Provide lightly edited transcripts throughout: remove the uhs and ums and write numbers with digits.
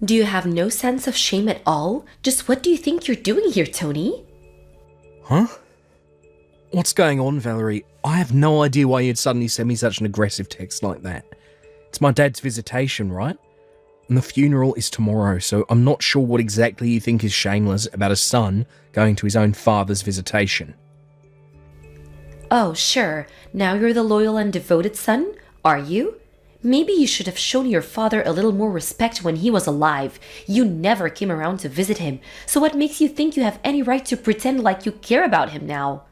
Do you have no sense of shame at all? Just what do you think you're doing here, Tony? Huh? What's going on, Valerie? I have no idea why you'd suddenly send me such an aggressive text like that. It's my dad's visitation, right? And the funeral is tomorrow, so I'm not sure what exactly you think is shameless about a son going to his own father's visitation. Oh, sure. Now you're the loyal and devoted son, are you? Maybe you should have shown your father a little more respect when he was alive. You never came around to visit him, so what makes you think you have any right to pretend like you care about him now?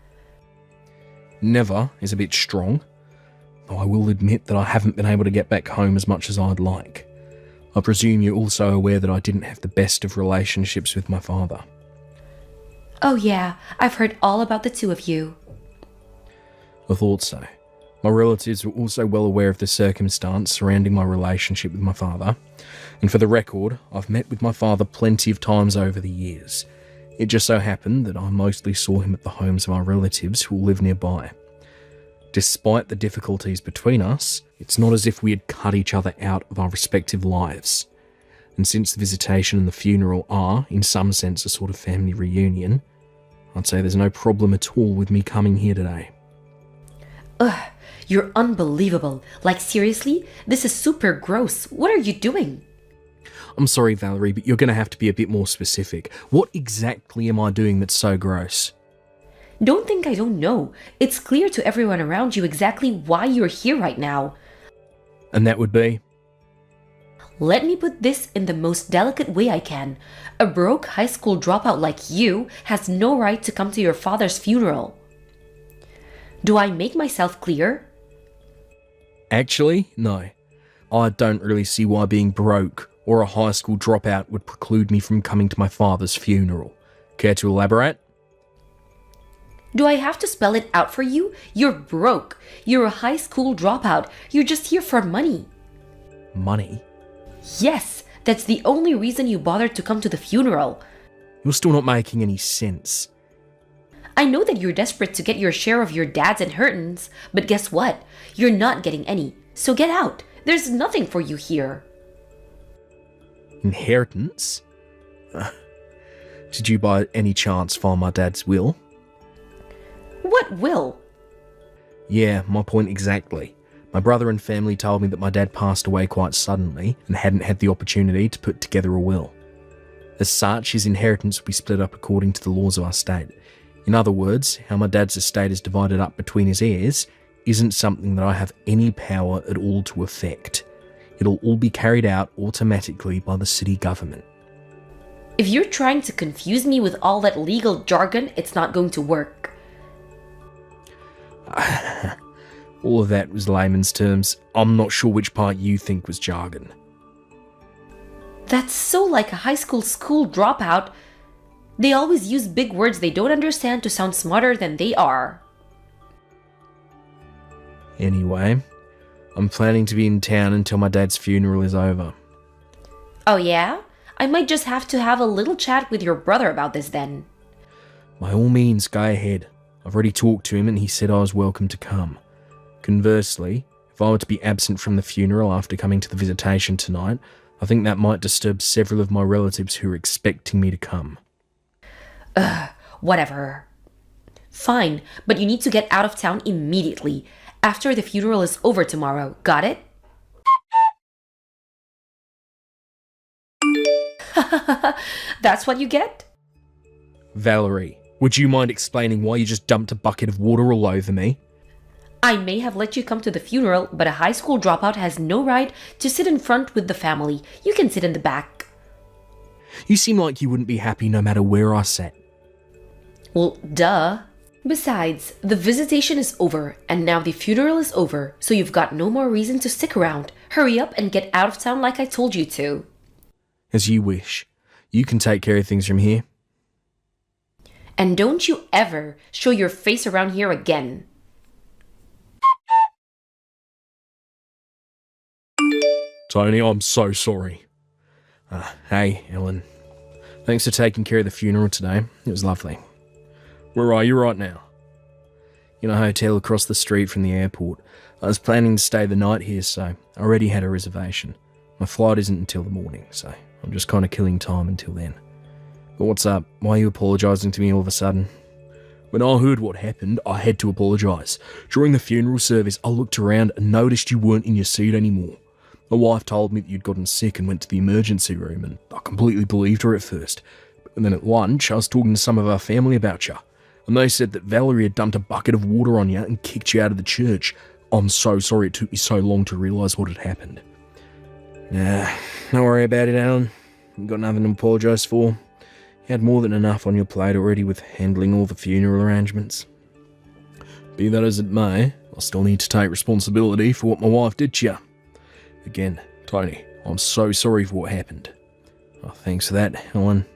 Never is a bit strong, though I will admit that I haven't been able to get back home as much as I'd like. I presume you're also aware that I didn't have the best of relationships with my father. Oh yeah, I've heard all about the two of you. I thought so. My relatives were also well aware of the circumstance surrounding my relationship with my father, and for the record, I've met with my father plenty of times over the years. It just so happened that I mostly saw him at the homes of my relatives who live nearby. Despite the difficulties between us, it's not as if we had cut each other out of our respective lives. And since the visitation and the funeral are, in some sense, a sort of family reunion, I'd say there's no problem at all with me coming here today. Ugh, you're unbelievable. Like seriously? This is super gross. What are you doing? I'm sorry, Valerie, but you're going to have to be a bit more specific. What exactly am I doing that's so gross? Don't think I don't know. It's clear to everyone around you exactly why you're here right now. And that would be? Let me put this in the most delicate way I can. A broke high school dropout like you has no right to come to your father's funeral. Do I make myself clear? Actually, no. I don't really see why being broke or a high school dropout would preclude me from coming to my father's funeral. Care to elaborate? Do I have to spell it out for you? You're broke. You're a high school dropout. You're just here for money. Money? Yes, that's the only reason you bothered to come to the funeral. You're still not making any sense. I know that you're desperate to get your share of your dad's inheritance, but guess what? You're not getting any. So get out. There's nothing for you here. Inheritance? Did you by any chance find my dad's will? What will? Yeah, my point exactly. My brother and family told me that my dad passed away quite suddenly and hadn't had the opportunity to put together a will. As such, his inheritance will be split up according to the laws of our state. In other words, how my dad's estate is divided up between his heirs isn't something that I have any power at all to affect. It'll all be carried out automatically by the city government. If you're trying to confuse me with all that legal jargon, it's not going to work. All of that was layman's terms. I'm not sure which part you think was jargon. That's so like a high school dropout. They always use big words they don't understand to sound smarter than they are. Anyway, I'm planning to be in town until my dad's funeral is over. Oh yeah? I might just have to have a little chat with your brother about this then. By all means, go ahead. I've already talked to him and he said I was welcome to come. Conversely, if I were to be absent from the funeral after coming to the visitation tonight, I think that might disturb several of my relatives who are expecting me to come. Whatever. Fine, but you need to get out of town immediately, after the funeral is over tomorrow, got it? That's what you get? Valerie, would you mind explaining why you just dumped a bucket of water all over me? I may have let you come to the funeral, but a high school dropout has no right to sit in front with the family. You can sit in the back. You seem like you wouldn't be happy no matter where I sat. Well, duh. Besides, the visitation is over, and now the funeral is over, so you've got no more reason to stick around. Hurry up and get out of town like I told you to. As you wish. You can take care of things from here. And don't you ever show your face around here again. Tony, I'm so sorry. Hey, Ellen. Thanks for taking care of the funeral today. It was lovely. Where are you right now? In a hotel across the street from the airport. I was planning to stay the night here, so I already had a reservation. My flight isn't until the morning, so I'm just kind of killing time until then. But what's up? Why are you apologising to me all of a sudden? When I heard what happened, I had to apologise. During the funeral service, I looked around and noticed you weren't in your seat anymore. My wife told me that you'd gotten sick and went to the emergency room, and I completely believed her at first. And then at lunch, I was talking to some of our family about you, and they said that Valerie had dumped a bucket of water on you and kicked you out of the church. I'm so sorry it took me so long to realise what had happened. Nah, don't worry about it, Alan. You've got nothing to apologise for. You had more than enough on your plate already with handling all the funeral arrangements. Be that as it may, I still need to take responsibility for what my wife did to you. Again, Tony, I'm so sorry for what happened. Oh, thanks for that, Helen.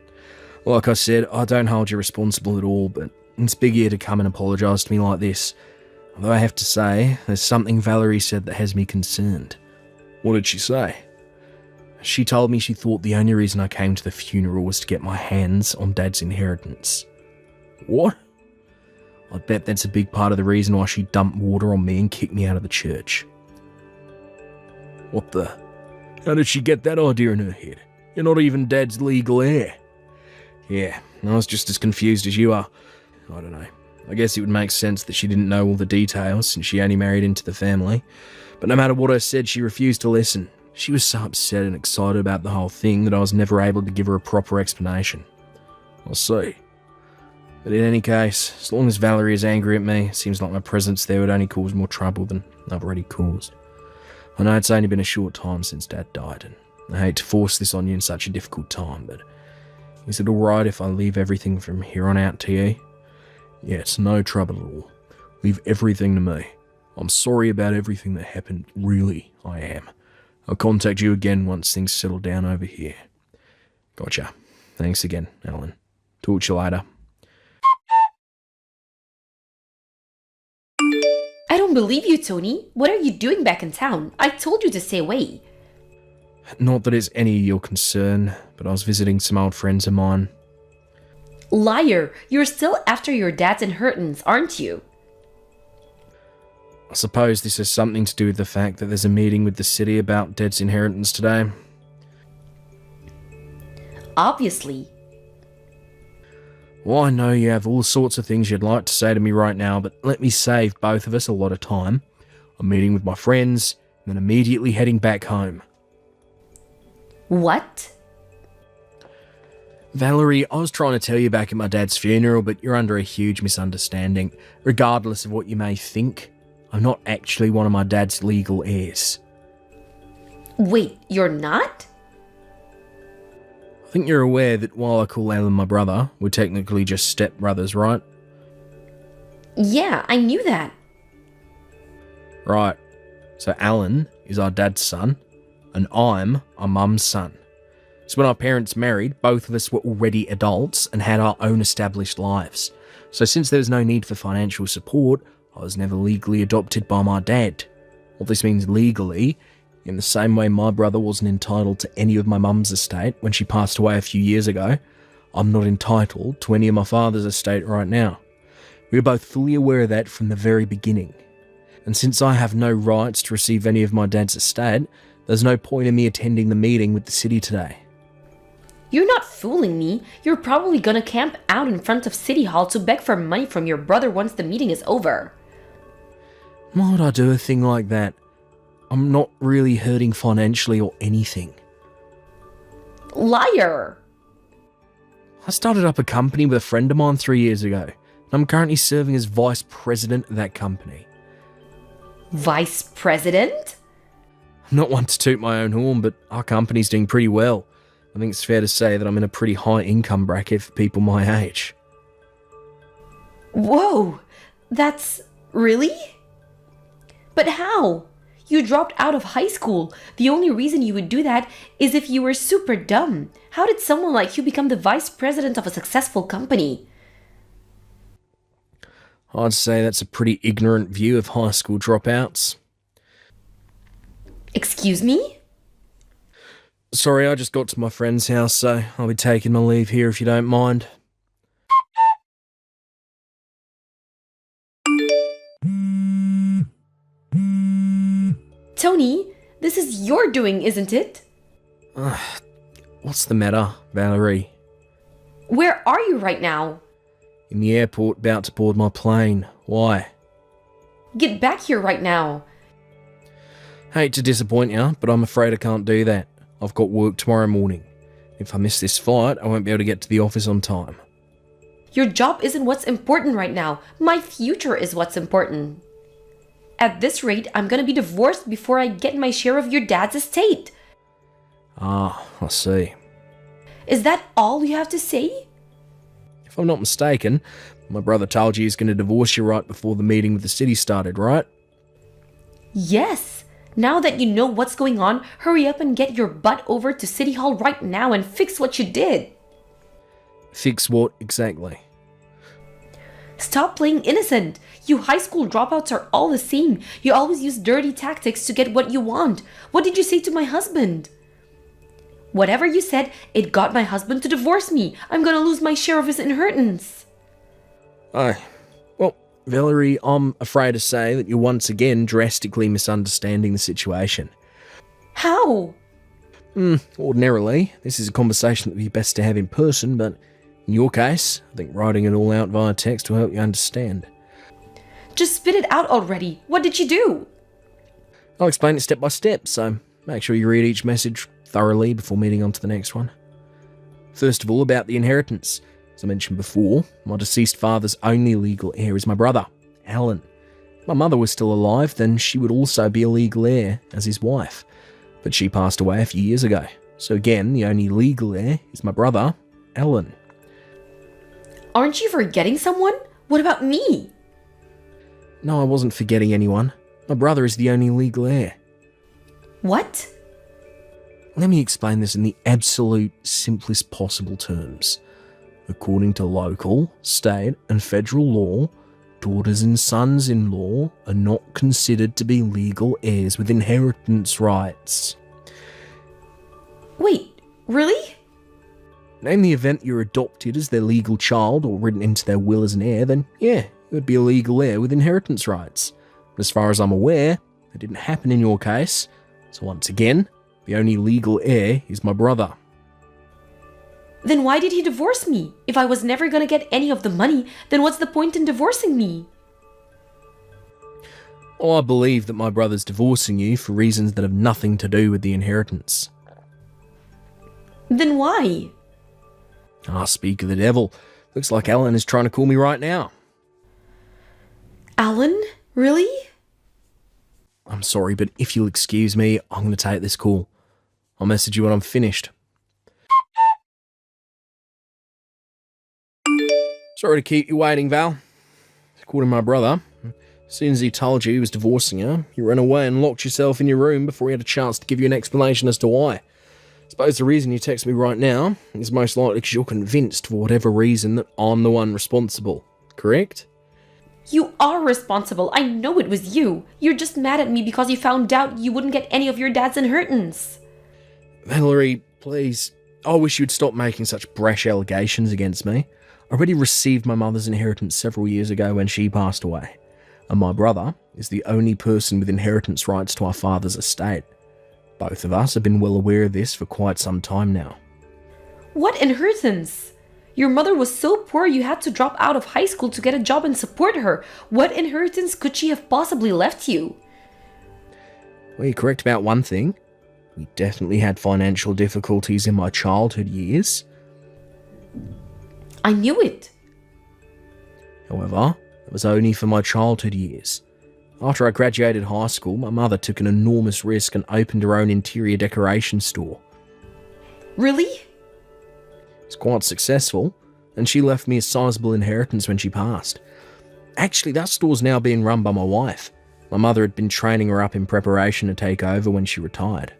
Like I said, I don't hold you responsible at all, but it's big of you to come and apologise to me like this. Although I have to say, there's something Valerie said that has me concerned. What did she say? She told me she thought the only reason I came to the funeral was to get my hands on Dad's inheritance. What? I bet that's a big part of the reason why she dumped water on me and kicked me out of the church. What the? How did she get that idea in her head? You're not even Dad's legal heir. Yeah, I was just as confused as you are. I don't know. I guess it would make sense that she didn't know all the details since she only married into the family. But no matter what I said, she refused to listen. She was so upset and excited about the whole thing that I was never able to give her a proper explanation. I see. But in any case, as long as Valerie is angry at me, it seems like my presence there would only cause more trouble than I've already caused. I know it's only been a short time since Dad died, and I hate to force this on you in such a difficult time, but is it alright if I leave everything from here on out to you? Yeah, it's no trouble at all. Leave everything to me. I'm sorry about everything that happened, really, I am. I'll contact you again once things settle down over here. Gotcha. Thanks again, Alan. Talk to you later. I don't believe you, Tony. What are you doing back in town? I told you to stay away. Not that it's any of your concern, but I was visiting some old friends of mine. Liar! You're still after your dad's inheritance, aren't you? I suppose this has something to do with the fact that there's a meeting with the city about Dad's inheritance today. Obviously. Well, I know you have all sorts of things you'd like to say to me right now, but let me save both of us a lot of time. I'm meeting with my friends, and then immediately heading back home. What? Valerie, I was trying to tell you back at my dad's funeral, but you're under a huge misunderstanding. Regardless of what you may think, I'm not actually one of my dad's legal heirs. Wait, you're not? I think you're aware that while I call Alan my brother, we're technically just stepbrothers, right? Yeah, I knew that. Right. So Alan is our dad's son, and I'm our mum's son. So when our parents married, both of us were already adults and had our own established lives. So since there was no need for financial support, I was never legally adopted by my dad. What this means legally, in the same way my brother wasn't entitled to any of my mum's estate when she passed away a few years ago, I'm not entitled to any of my father's estate right now. We were both fully aware of that from the very beginning. And since I have no rights to receive any of my dad's estate, there's no point in me attending the meeting with the city today. You're not fooling me. You're probably gonna camp out in front of City Hall to beg for money from your brother once the meeting is over. Why would I do a thing like that? I'm not really hurting financially or anything. Liar! I started up a company with a friend of mine 3 years ago, and I'm currently serving as vice president of that company. Vice president? I'm not one to toot my own horn, but our company's doing pretty well. I think it's fair to say that I'm in a pretty high income bracket for people my age. Whoa! That's... really? But how? You dropped out of high school. The only reason you would do that is if you were super dumb. How did someone like you become the vice president of a successful company? I'd say that's a pretty ignorant view of high school dropouts. Excuse me? Sorry, I just got to my friend's house, so I'll be taking my leave here if you don't mind. Tony, this is your doing, isn't it? What's the matter, Valerie? Where are you right now? In the airport, about to board my plane. Why? Get back here right now. Hate to disappoint you, but I'm afraid I can't do that. I've got work tomorrow morning. If I miss this flight, I won't be able to get to the office on time. Your job isn't what's important right now. My future is what's important. At this rate, I'm gonna be divorced before I get my share of your dad's estate. Ah, I see. Is that all you have to say? If I'm not mistaken, my brother told you he's going to divorce you right before the meeting with the city started, right? Yes. Now that you know what's going on, hurry up and get your butt over to City Hall right now and fix what you did. Fix what exactly? Stop playing innocent. You high school dropouts are all the same. You always use dirty tactics to get what you want. What did you say to my husband? Whatever you said, it got my husband to divorce me. I'm gonna lose my share of his inheritance. Well, Valerie, I'm afraid to say that you're once again drastically misunderstanding the situation. How? Ordinarily, this is a conversation that would be best to have in person, but in your case, I think writing it all out via text will help you understand. Just spit it out already. What did you do? I'll explain it step by step, so make sure you read each message thoroughly before moving on to the next one. First of all, about the inheritance. As I mentioned before, my deceased father's only legal heir is my brother, Alan. If my mother was still alive, then she would also be a legal heir as his wife. But she passed away a few years ago. So again, the only legal heir is my brother, Alan. Aren't you forgetting someone? What about me? No, I wasn't forgetting anyone. My brother is the only legal heir. What? Let me explain this in the absolute simplest possible terms. According to local, state and federal law, daughters and sons-in-law are not considered to be legal heirs with inheritance rights. Wait, really? Name the event you're adopted as their legal child or written into their will as an heir, then yeah, you would be a legal heir with inheritance rights. But as far as I'm aware, that didn't happen in your case, so once again, the only legal heir is my brother. Then why did he divorce me? If I was never gonna get any of the money, then what's the point in divorcing me? Oh, I believe that my brother's divorcing you for reasons that have nothing to do with the inheritance. Then why? Speak of the devil. Looks like Alan is trying to call me right now. Alan? Really? I'm sorry, but if you'll excuse me, I'm going to take this call. I'll message you when I'm finished. Sorry to keep you waiting, Val. According to my brother, as soon as he told you he was divorcing her, you ran away and locked yourself in your room before he had a chance to give you an explanation as to why. I suppose the reason you text me right now is most likely because you're convinced, for whatever reason, that I'm the one responsible. Correct? You are responsible. I know it was you. You're just mad at me because you found out you wouldn't get any of your dad's inheritance. Valerie, please. I wish you'd stop making such brash allegations against me. I already received my mother's inheritance several years ago when she passed away, and my brother is the only person with inheritance rights to our father's estate. Both of us have been well aware of this for quite some time now. What inheritance? Your mother was so poor you had to drop out of high school to get a job and support her. What inheritance could she have possibly left you? Well, you're correct about one thing. We definitely had financial difficulties in my childhood years. I knew it. However, it was only for my childhood years. After I graduated high school, my mother took an enormous risk and opened her own interior decoration store. Really? It's quite successful, and she left me a sizable inheritance when she passed. Actually, that store's now being run by my wife. My mother had been training her up in preparation to take over when she retired.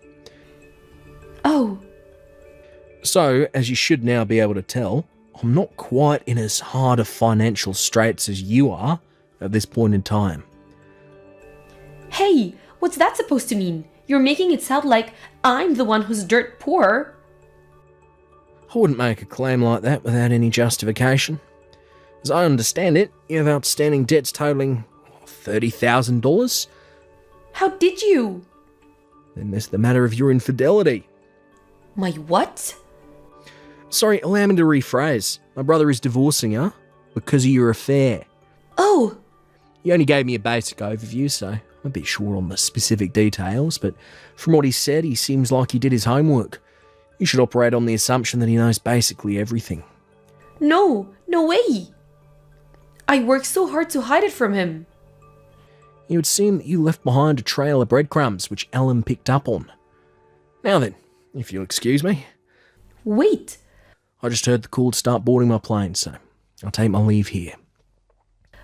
Oh. So, as you should now be able to tell, I'm not quite in as hard of financial straits as you are at this point in time. Hey, what's that supposed to mean? You're making it sound like I'm the one who's dirt poor. I wouldn't make a claim like that without any justification. As I understand it, you have outstanding debts totaling $30,000. How did you? Then there's the matter of your infidelity. My what? Sorry, allow me to rephrase. My brother is divorcing her because of your affair. Oh, He only gave me a basic overview, so I'm a bit short on the specific details, but from what he said, he seems like he did his homework. You should operate on the assumption that he knows basically everything. no way. I worked so hard to hide it from him. It would seem that you left behind a trail of breadcrumbs which Ellen picked up on. Now then, if you'll excuse me, Wait, I just heard the call to start boarding my plane, so I'll take my leave here.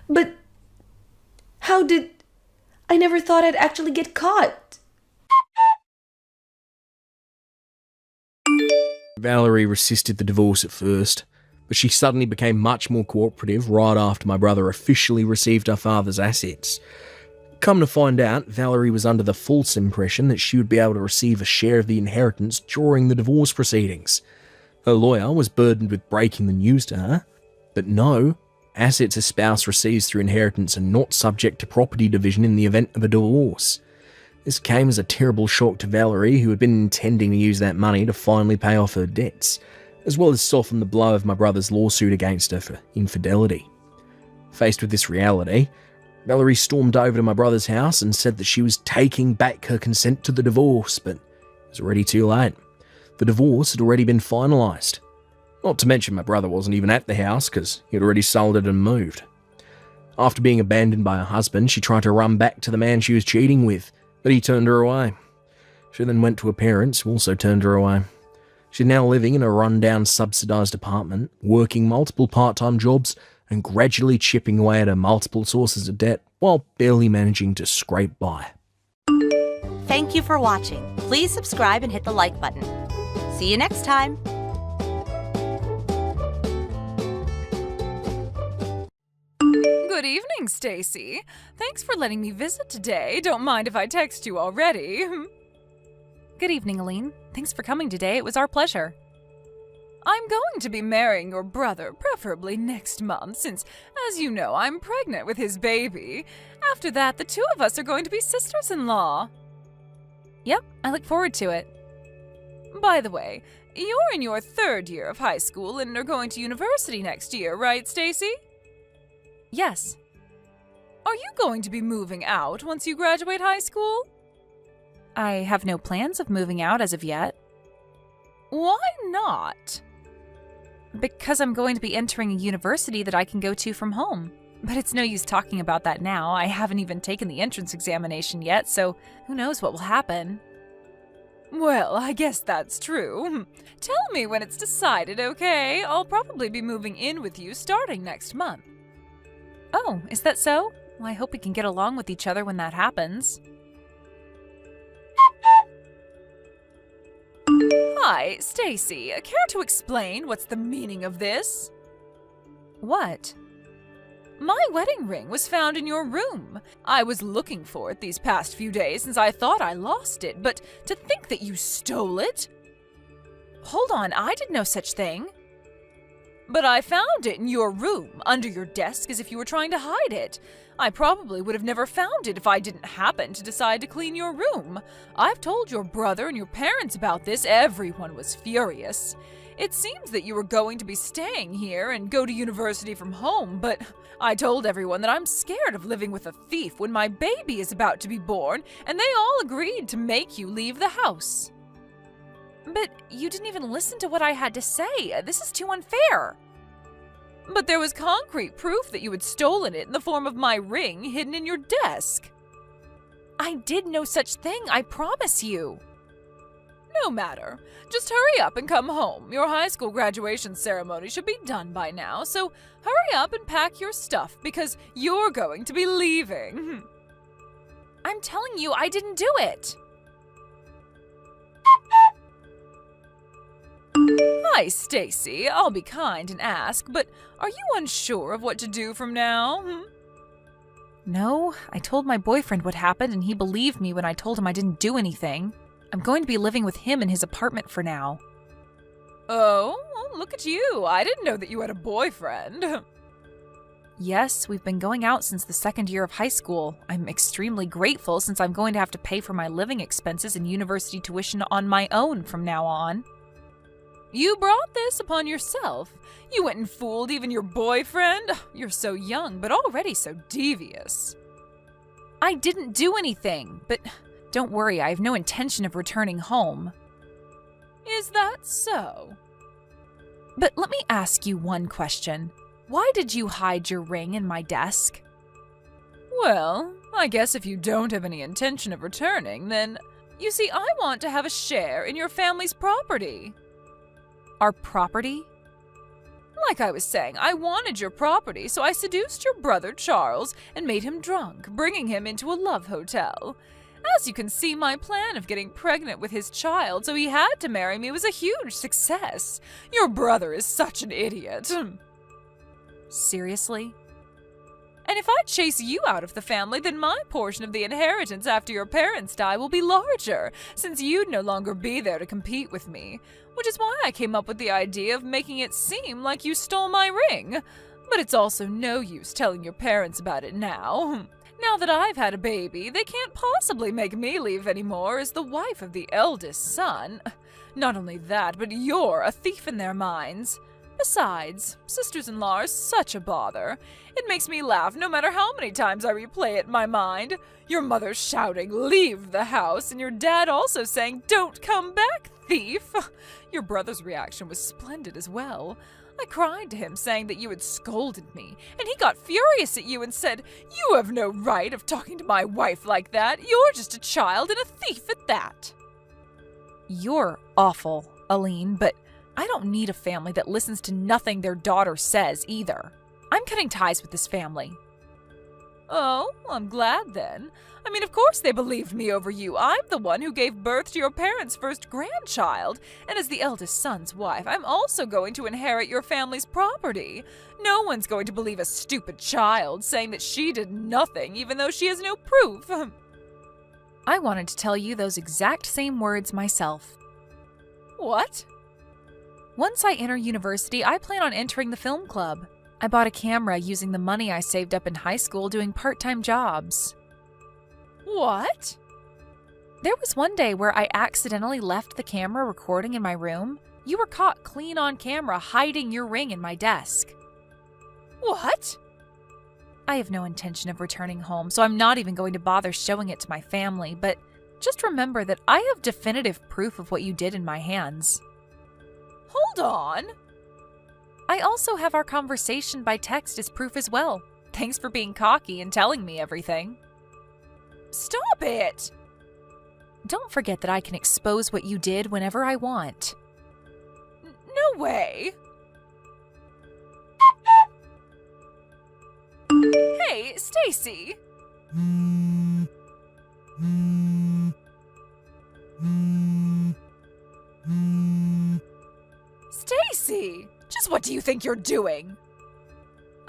but how did... I never thought I'd actually get caught. Valerie resisted the divorce at first, but she suddenly became much more cooperative right after my brother officially received her father's assets. Come to find out, Valerie was under the false impression that she would be able to receive a share of the inheritance during the divorce proceedings. Her lawyer was burdened with breaking the news to her, but no, assets a spouse receives through inheritance are not subject to property division in the event of a divorce. This came as a terrible shock to Valerie, who had been intending to use that money to finally pay off her debts, as well as soften the blow of my brother's lawsuit against her for infidelity. Faced with this reality, Valerie stormed over to my brother's house and said that she was taking back her consent to the divorce, but it was already too late. The divorce had already been finalised. Not to mention my brother wasn't even at the house because he had already sold it and moved. After being abandoned by her husband, she tried to run back to the man she was cheating with, but he turned her away. She then went to her parents, who also turned her away. She's now living in a rundown subsidised apartment, working multiple part-time jobs and gradually chipping away at her multiple sources of debt while barely managing to scrape by. Thank you for watching. Please subscribe and hit the like button. See you next time. Good evening, Stacy. Thanks for letting me visit today. Don't mind if I text you already. Good evening, Aline. Thanks for coming today. It was our pleasure. I'm going to be marrying your brother, preferably next month, since, as you know, I'm pregnant with his baby. After that, the two of us are going to be sisters-in-law. Yep, I look forward to it. By the way, you're in your 3rd year of high school and are going to university next year, right, Stacy? Yes. Are you going to be moving out once you graduate high school? I have no plans of moving out as of yet. Why not? Because I'm going to be entering a university that I can go to from home. But it's no use talking about that now. I haven't even taken the entrance examination yet, so who knows what will happen. Well, I guess that's true. Tell me when it's decided, okay? I'll probably be moving in with you starting next month. Oh, is that so? Well, I hope we can get along with each other when that happens. Hi, Stacy. Care to explain what's the meaning of this? What? My wedding ring was found in your room. I was looking for it these past few days since I thought I lost it, but to think that you stole it? Hold on, I did no such thing. But I found it in your room, under your desk, as if you were trying to hide it. I probably would have never found it if I didn't happen to decide to clean your room. I've told your brother and your parents about this. Everyone was furious. It seems that you were going to be staying here and go to university from home, but I told everyone that I'm scared of living with a thief when my baby is about to be born, and they all agreed to make you leave the house. But you didn't even listen to what I had to say. This is too unfair. But there was concrete proof that you had stolen it in the form of my ring hidden in your desk. I did no such thing, I promise you. No matter. Just hurry up and come home. Your high school graduation ceremony should be done by now, so hurry up and pack your stuff because you're going to be leaving. I'm telling you, I didn't do it. Hi, Stacy. I'll be kind and ask, but are you unsure of what to do from now? No, I told my boyfriend what happened and he believed me when I told him I didn't do anything. I'm going to be living with him in his apartment for now. Oh, well, look at you. I didn't know that you had a boyfriend. Yes, we've been going out since the 2nd year of high school. I'm extremely grateful since I'm going to have to pay for my living expenses and university tuition on my own from now on. You brought this upon yourself. You went and fooled even your boyfriend. You're so young, but already so devious. I didn't do anything, but don't worry, I have no intention of returning home. Is that so? But let me ask you one question. Why did you hide your ring in my desk? Well, I guess if you don't have any intention of returning, then, you see, I want to have a share in your family's property. Our property? Like I was saying, I wanted your property, so I seduced your brother Charles and made him drunk, bringing him into a love hotel. As you can see, my plan of getting pregnant with his child so he had to marry me was a huge success. Your brother is such an idiot. Seriously? And if I chase you out of the family, then my portion of the inheritance after your parents die will be larger, since you'd no longer be there to compete with me. Which is why I came up with the idea of making it seem like you stole my ring. But it's also no use telling your parents about it now. Now that I've had a baby, they can't possibly make me leave anymore as the wife of the eldest son. Not only that, but you're a thief in their minds. Besides, sisters-in-law are such a bother. It makes me laugh no matter how many times I replay it in my mind. Your mother shouting, "Leave the house," and your dad also saying, "Don't come back, thief." Your brother's reaction was splendid as well. I cried to him saying that you had scolded me, and he got furious at you and said, "You have no right of talking to my wife like that. You're just a child and a thief at that." You're awful, Aline, but I don't need a family that listens to nothing their daughter says either. I'm cutting ties with this family. Oh, I'm glad then. I mean, of course they believed me over you. I'm the one who gave birth to your parents' first grandchild, and as the eldest son's wife, I'm also going to inherit your family's property. No one's going to believe a stupid child saying that she did nothing, even though she has no proof. I wanted to tell you those exact same words myself. What? Once I enter university, I plan on entering the film club. I bought a camera using the money I saved up in high school doing part-time jobs. What? There was one day where I accidentally left the camera recording in my room. You were caught clean on camera hiding your ring in my desk. What? I have no intention of returning home, so I'm not even going to bother showing it to my family, but just remember that I have definitive proof of what you did in my hands. Hold on. I also have our conversation by text as proof as well. Thanks for being cocky and telling me everything. Stop it! Don't forget that I can expose what you did whenever I want. No way! Hey, Stacy! Stacy! Just what do you think you're doing?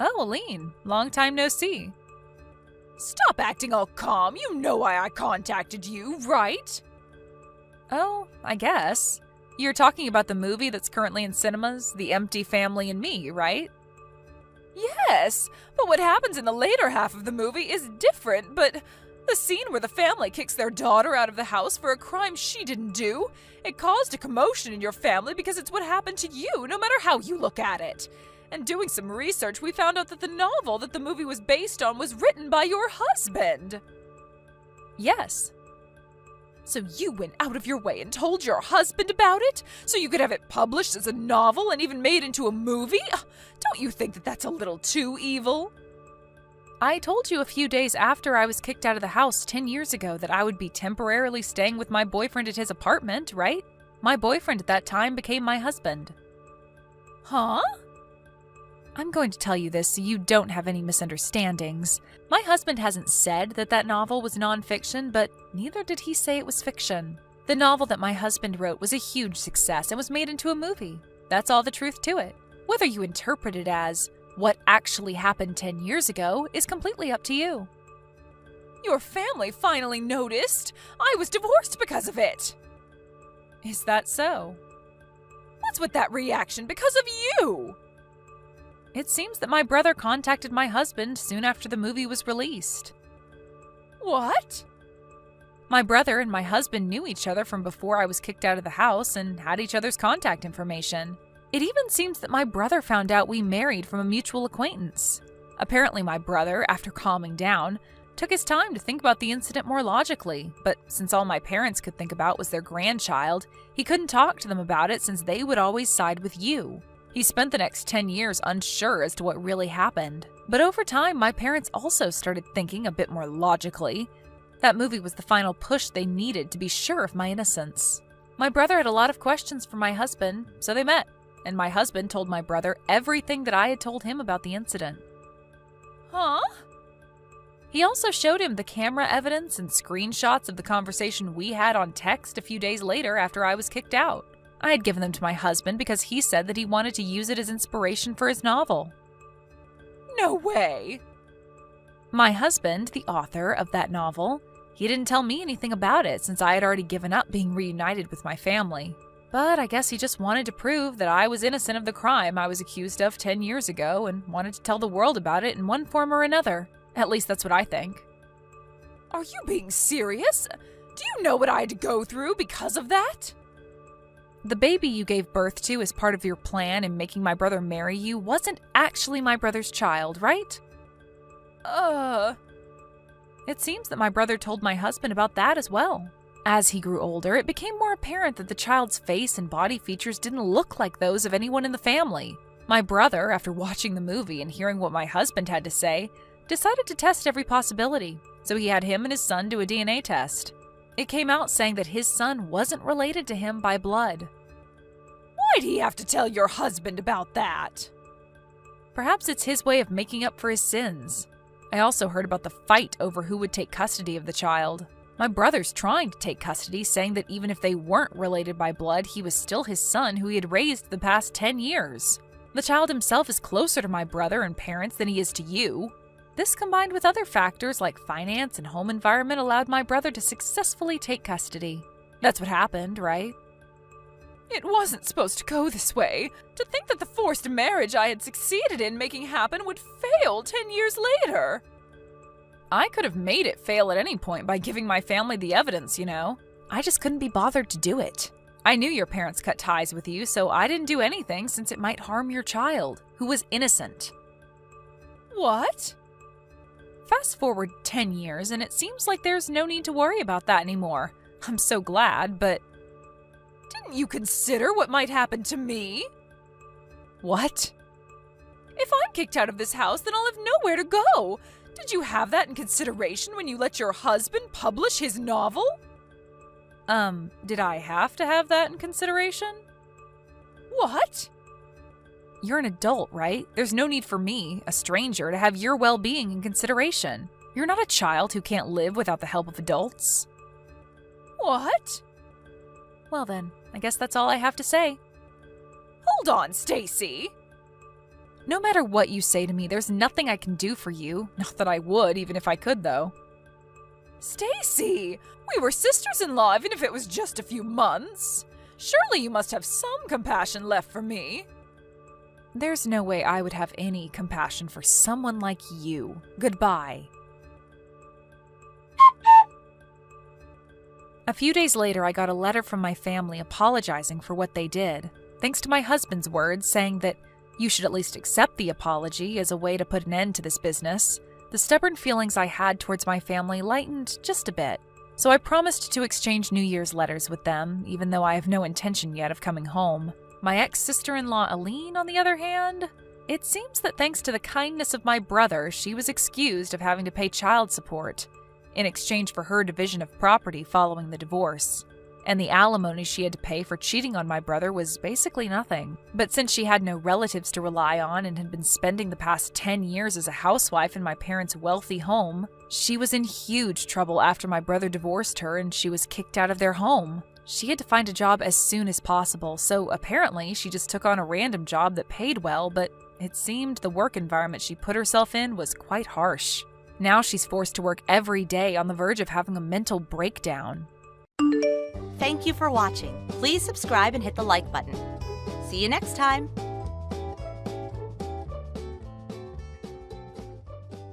Oh, Aline, long time no see. Stop acting all calm. You know why I contacted you, right? Oh, I guess. You're talking about the movie that's currently in cinemas, The Empty Family and Me, right? Yes, but what happens in the later half of the movie is different, but the scene where the family kicks their daughter out of the house for a crime she didn't do, it caused a commotion in your family because it's what happened to you, no matter how you look at it. And doing some research, we found out that the novel that the movie was based on was written by your husband. Yes. So you went out of your way and told your husband about it? So you could have it published as a novel and even made into a movie? Don't you think that that's a little too evil? I told you a few days after I was kicked out of the house 10 years ago that I would be temporarily staying with my boyfriend at his apartment, right? My boyfriend at that time became my husband. Huh? I'm going to tell you this so you don't have any misunderstandings. My husband hasn't said that that novel was nonfiction, but neither did he say it was fiction. The novel that my husband wrote was a huge success and was made into a movie. That's all the truth to it. Whether you interpret it as what actually happened 10 years ago is completely up to you. Your family finally noticed. I was divorced because of it. Is that so? What's with that reaction? Because of you! It seems that my brother contacted my husband soon after the movie was released. What? My brother and my husband knew each other from before I was kicked out of the house and had each other's contact information. It even seems that my brother found out we married from a mutual acquaintance. Apparently my brother, after calming down, took his time to think about the incident more logically, but since all my parents could think about was their grandchild, he couldn't talk to them about it since they would always side with you. He spent the next 10 years unsure as to what really happened. But over time, my parents also started thinking a bit more logically. That movie was the final push they needed to be sure of my innocence. My brother had a lot of questions for my husband, so they met, and my husband told my brother everything that I had told him about the incident. Huh? He also showed him the camera evidence and screenshots of the conversation we had on text a few days later after I was kicked out. I had given them to my husband because he said that he wanted to use it as inspiration for his novel. No way! My husband, the author of that novel, he didn't tell me anything about it since I had already given up being reunited with my family. But I guess he just wanted to prove that I was innocent of the crime I was accused of 10 years ago and wanted to tell the world about it in one form or another. At least that's what I think. Are you being serious? Do you know what I had to go through because of that? The baby you gave birth to as part of your plan in making my brother marry you wasn't actually my brother's child, right? It seems that my brother told my husband about that as well. As he grew older, it became more apparent that the child's face and body features didn't look like those of anyone in the family. My brother, after watching the movie and hearing what my husband had to say, decided to test every possibility, so he had him and his son do a DNA test. It came out saying that his son wasn't related to him by blood. Why'd he have to tell your husband about that? Perhaps it's his way of making up for his sins. I also heard about the fight over who would take custody of the child. My brother's trying to take custody, saying that even if they weren't related by blood, he was still his son who he had raised the past 10 years. The child himself is closer to my brother and parents than he is to you. This, combined with other factors like finance and home environment, allowed my brother to successfully take custody. That's what happened, right? It wasn't supposed to go this way. To think that the forced marriage I had succeeded in making happen would fail 10 years later. I could have made it fail at any point by giving my family the evidence, you know. I just couldn't be bothered to do it. I knew your parents cut ties with you, so I didn't do anything since it might harm your child, who was innocent. What? Fast forward 10 years, and it seems like there's no need to worry about that anymore. I'm so glad, but... Didn't you consider what might happen to me? What? If I'm kicked out of this house, then I'll have nowhere to go. Did you have that in consideration when you let your husband publish his novel? Did I have to have that in consideration? What? You're an adult, right? There's no need for me, a stranger, to have your well-being in consideration. You're not a child who can't live without the help of adults. What? Well then, I guess that's all I have to say. Hold on, Stacy. No matter what you say to me, there's nothing I can do for you. Not that I would, even if I could, though. Stacy! We were sisters-in-law, even if it was just a few months. Surely you must have some compassion left for me. There's no way I would have any compassion for someone like you. Goodbye. A few days later, I got a letter from my family apologizing for what they did, thanks to my husband's words saying that you should at least accept the apology as a way to put an end to this business. The stubborn feelings I had towards my family lightened just a bit, so I promised to exchange New Year's letters with them, even though I have no intention yet of coming home. My ex-sister-in-law Aline, on the other hand, it seems that thanks to the kindness of my brother, she was excused of having to pay child support in exchange for her division of property following the divorce. And the alimony she had to pay for cheating on my brother was basically nothing. But since she had no relatives to rely on and had been spending the past 10 years as a housewife in my parents' wealthy home, she was in huge trouble after my brother divorced her and she was kicked out of their home. She had to find a job as soon as possible, so apparently she just took on a random job that paid well, but it seemed the work environment she put herself in was quite harsh. Now she's forced to work every day on the verge of having a mental breakdown. Thank you for watching. Please subscribe and hit the like button. See you next time.